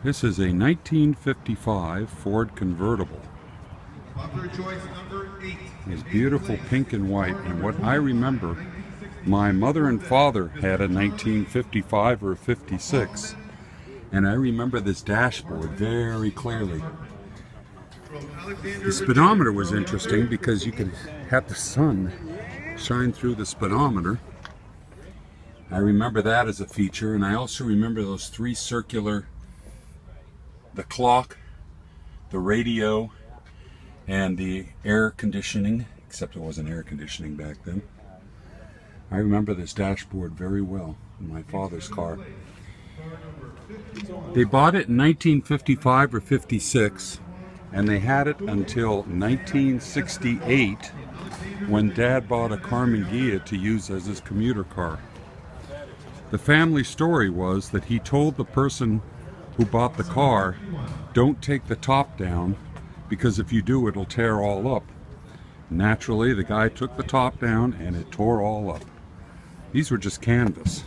This is a 1955 Ford convertible. Popular choice number 8. It's beautiful pink and white, and what I remember, my mother and father had a 1955 or a 56, and I remember this dashboard very clearly. The speedometer was interesting because you could have the sun shine through the speedometer. I remember that as a feature, and I also remember those three circular, the clock, the radio, and the air conditioning, except it wasn't air conditioning back then. I remember this dashboard very well in my father's car. They bought it in 1955 or 56, and they had it until 1968 when Dad bought a Carmen Ghia to use as his commuter car. The family story was that he told the person who bought the car, don't take the top down, because if you do, it'll tear all up. Naturally, the guy took the top down and it tore all up. These were just canvas.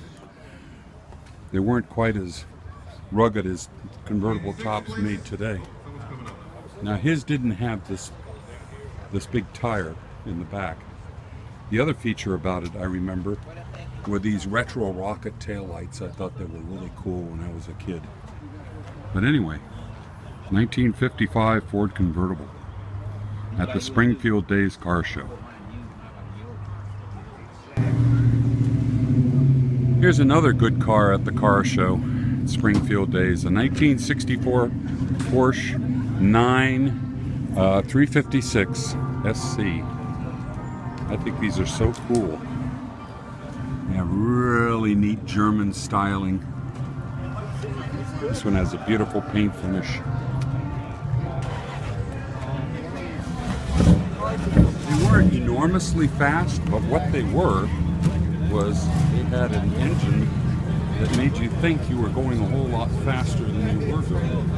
They weren't quite as rugged as convertible tops made today. Now his didn't have this big tire in the back. The other feature about it, I remember, were these retro rocket taillights. I thought they were really cool when I was a kid. But anyway, 1955 Ford convertible at the Springfield Days car show. Here's another good car at the car show at Springfield Days, a 1964 Porsche 356 SC. I think these are so cool. They have really neat German styling. This one has a beautiful paint finish. They weren't enormously fast, but what they were was they had an engine that made you think you were going a whole lot faster than you were going.